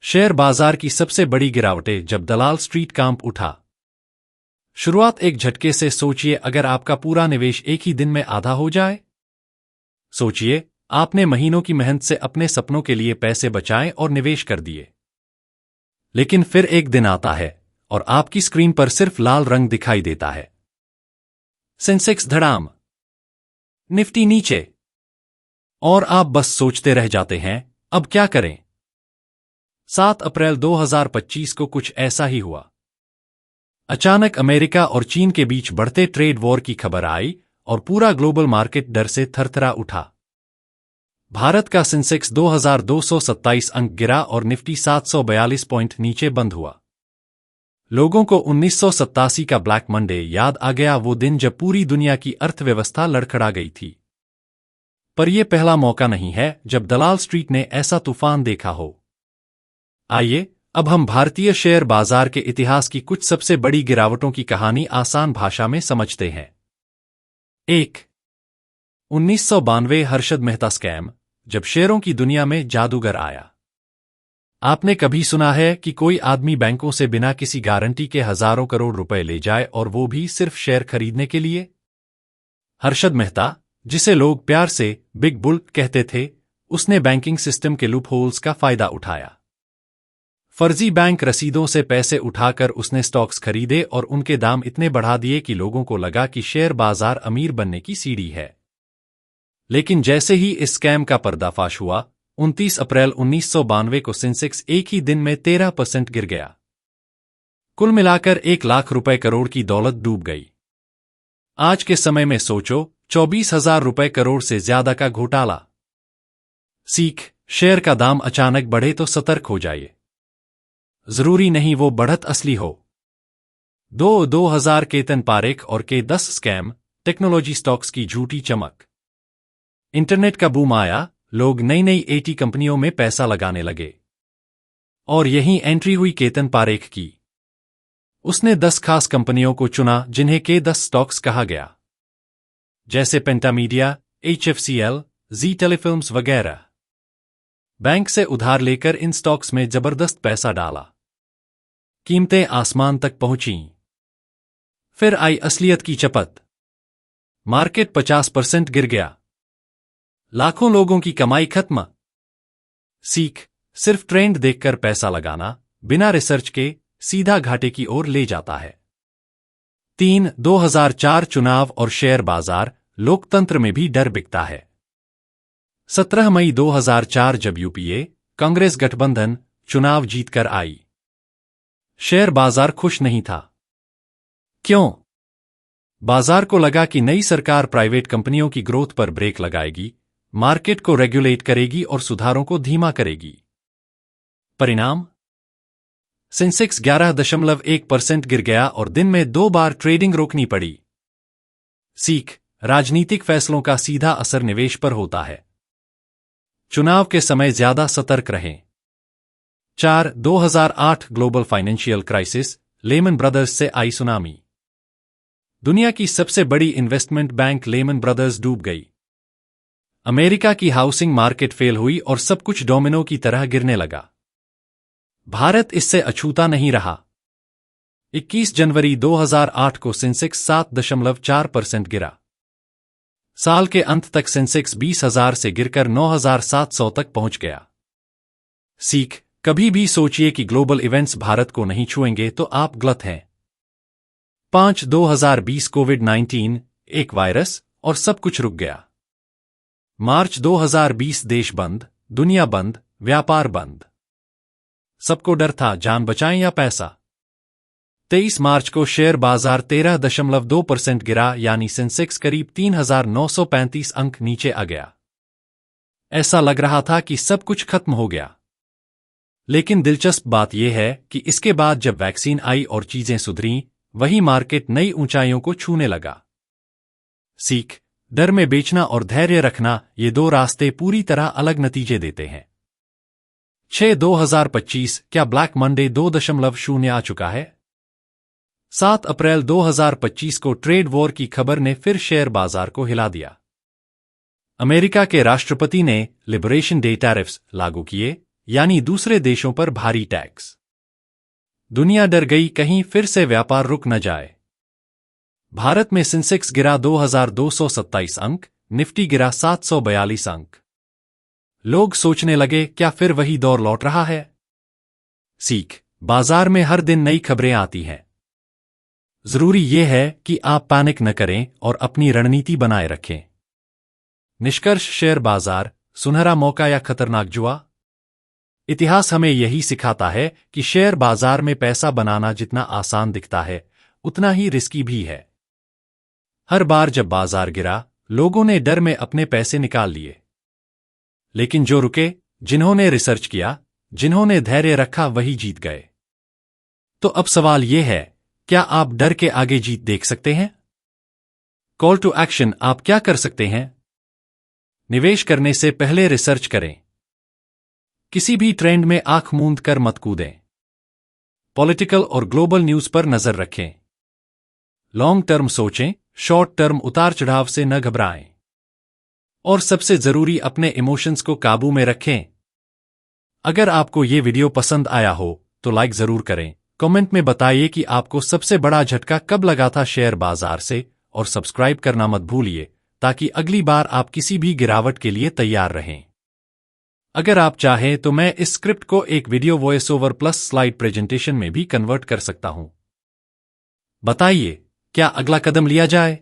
Share बाजार की सबसे बड़ी गिरावटें जब दलाल स्ट्रीट कांप उठा। शुरुआत एक झटके से। सोचिए अगर आपका पूरा निवेश एक ही दिन में आधा हो जाए। सोचिए आपने महीनों की मेहनत से अपने सपनों के लिए पैसे बचाए और निवेश कर दिए, लेकिन फिर एक दिन आता है और आपकी स्क्रीन पर सिर्फ लाल रंग दिखाई देता है। सेंसेक्स धड़ाम, निफ्टी नीचे, और आप बस सोचते रह जाते हैं अब क्या करें। 7 अप्रैल 2025 को कुछ ऐसा ही हुआ। अचानक अमेरिका और चीन के बीच बढ़ते ट्रेड वॉर की खबर आई और पूरा ग्लोबल मार्केट डर से थरथरा उठा। भारत का सेंसेक्स 2227 अंक गिरा और निफ्टी 742 पॉइंट नीचे बंद हुआ। लोगों को 1987 का ब्लैक मंडे याद आ गया, वो दिन जब पूरी दुनिया की अर्थव्यवस्था लड़खड़ा गई थी। पर यह पहला मौका नहीं है जब दलाल स्ट्रीट ने ऐसा तूफान देखा हो। आइए अब हम भारतीय शेयर बाजार के इतिहास की कुछ सबसे बड़ी गिरावटों की कहानी आसान भाषा में समझते हैं। 1. 1992 हर्षद मेहता स्कैम, जब शेयरों की दुनिया में जादूगर आया। आपने कभी सुना है कि कोई आदमी बैंकों से बिना किसी गारंटी के हजारों करोड़ रुपए ले जाए, और वो भी सिर्फ शेयर खरीदने के लिए? हर्षद मेहता, जिसे लोग प्यार से बिग बुल कहते थे, उसने बैंकिंग सिस्टम के लूप होल्स का फायदा उठाया। फर्जी बैंक रसीदों से पैसे उठाकर उसने स्टॉक्स खरीदे और उनके दाम इतने बढ़ा दिए कि लोगों को लगा कि शेयर बाजार अमीर बनने की सीढ़ी है। लेकिन जैसे ही इस स्कैम का पर्दाफाश हुआ, 29 अप्रैल 1992 को सेंसेक्स एक ही दिन में 13% गिर गया। कुल मिलाकर 1 लाख रुपए करोड़ की दौलत डूब गई। आज के समय में सोचो, 24,000 रुपए करोड़ से ज्यादा का घोटाला। सीख, शेयर का दाम अचानक बढ़े तो सतर्क हो जाइए। जरूरी नहीं वो बढ़त असली हो। 2000 केतन पारेख और K10 स्कैम, टेक्नोलॉजी स्टॉक्स की झूठी चमक। इंटरनेट का बूम आया, लोग नई नई एटी कंपनियों में पैसा लगाने लगे, और यहीं एंट्री हुई केतन पारेख की। उसने 10 खास कंपनियों को चुना जिन्हें K10 स्टॉक्स कहा गया, जैसे पेंटामीडिया, HFCL, जी टेलीफिल्म्स वगैरह। बैंक से उधार लेकर इन स्टॉक्स में जबरदस्त पैसा डाला। कीमतें आसमान तक पहुंचीं। फिर आई असलियत की चपत। मार्केट 50% गिर गया। लाखों लोगों की कमाई खत्म। सीख, सिर्फ ट्रेंड देखकर पैसा लगाना बिना रिसर्च के सीधा घाटे की ओर ले जाता है। 3. 2004 चुनाव और शेयर बाजार, लोकतंत्र में भी डर बिकता है। 17 मई 2004 जब यूपीए कांग्रेस गठबंधन चुनाव जीतकर आई, शेयर बाजार खुश नहीं था। क्यों? बाजार को लगा कि नई सरकार प्राइवेट कंपनियों की ग्रोथ पर ब्रेक लगाएगी, मार्केट को रेगुलेट करेगी और सुधारों को धीमा करेगी। परिणाम? सेंसेक्स 11.1% गिर गया और दिन में 2 बार ट्रेडिंग रोकनी पड़ी। सीख, राजनीतिक फैसलों का सीधा असर निवेश पर होता है। चुनाव के समय ज्यादा सतर्क रहें। 4. 2008 global financial crisis, Lehman Brothers से आई सुनामी। दुनिया की सबसे बड़ी इन्वेस्टमेंट बैंक लेमन ब्रदर्स डूब गई। अमेरिका की हाउसिंग मार्केट फेल हुई और सब कुछ डोमिनो की तरह गिरने लगा। भारत इससे अछूता नहीं रहा। 21 जनवरी 2008 को सेंसेक्स 7.4% गिरा। साल के अंत तक सेंसेक्स 20,000 से गिरकर 9,700 तक पहुंच गया। सीख, कभी भी सोचिए कि ग्लोबल इवेंट्स भारत को नहीं छुएंगे तो आप गलत हैं। 5. 2020 कोविड-19, एक वायरस और सब कुछ रुक गया। मार्च 2020 देश बंद, दुनिया बंद, व्यापार बंद। सबको डर था, जान बचाएं या पैसा। 23 मार्च को शेयर बाजार 13.2% गिरा, यानी सेंसेक्स करीब 3,935 अंक नीचे आ गया। ऐसा लग रहा था कि सब कुछ खत्म हो गया। लेकिन दिलचस्प बात यह है कि इसके बाद जब वैक्सीन आई और चीजें सुधरीं, वही मार्केट नई ऊंचाइयों को छूने लगा। सीख, डर में बेचना और धैर्य रखना, ये 2 रास्ते पूरी तरह अलग नतीजे देते हैं। 6. 2025 क्या ब्लैक मंडे 2.0 आ चुका है? 7 अप्रैल 2025 को ट्रेड वॉर की खबर ने फिर शेयर बाजार को हिला दिया। अमेरिका के राष्ट्रपति ने लिबरेशन डे टैरिफ्स लागू किए, यानी दूसरे देशों पर भारी टैक्स। दुनिया डर गई कहीं फिर से व्यापार रुक न जाए। भारत में सेंसेक्स गिरा 2227 अंक, निफ्टी गिरा 742 अंक। लोग सोचने लगे क्या फिर वही दौर लौट रहा है? सीख, बाजार में हर दिन नई खबरें आती हैं। जरूरी यह है कि आप पैनिक न करें और अपनी रणनीति बनाए रखें। निष्कर्ष, शेयर बाजार सुनहरा मौका या खतरनाक जुआ? इतिहास हमें यही सिखाता है कि शेयर बाजार में पैसा बनाना जितना आसान दिखता है उतना ही रिस्की भी है। हर बार जब बाजार गिरा, लोगों ने डर में अपने पैसे निकाल लिए। लेकिन जो रुके, जिन्होंने रिसर्च किया, जिन्होंने धैर्य रखा, वही जीत गए। तो अब सवाल यह है, क्या आप डर के आगे जीत देख सकते हैं? कॉल टू एक्शन, आप क्या कर सकते हैं? निवेश करने से पहले रिसर्च करें। किसी भी ट्रेंड में आंख मूंद कर मत कूदें। पॉलिटिकल और ग्लोबल न्यूज पर नजर रखें। लॉन्ग टर्म सोचें, शॉर्ट टर्म उतार चढ़ाव से न घबराएं। और सबसे जरूरी, अपने इमोशंस को काबू में रखें। अगर आपको ये वीडियो पसंद आया हो तो लाइक जरूर करें। कमेंट में बताइए कि आपको सबसे बड़ा झटका कब लगा था शेयर बाजार से, और सब्सक्राइब करना मत भूलिए ताकि अगली बार आप किसी भी गिरावट के लिए तैयार रहें। अगर आप चाहें तो मैं इस स्क्रिप्ट को एक video voice over plus slide presentation में भी कन्वर्ट कर सकता हूं। बताइए, क्या अगला कदम लिया जाए?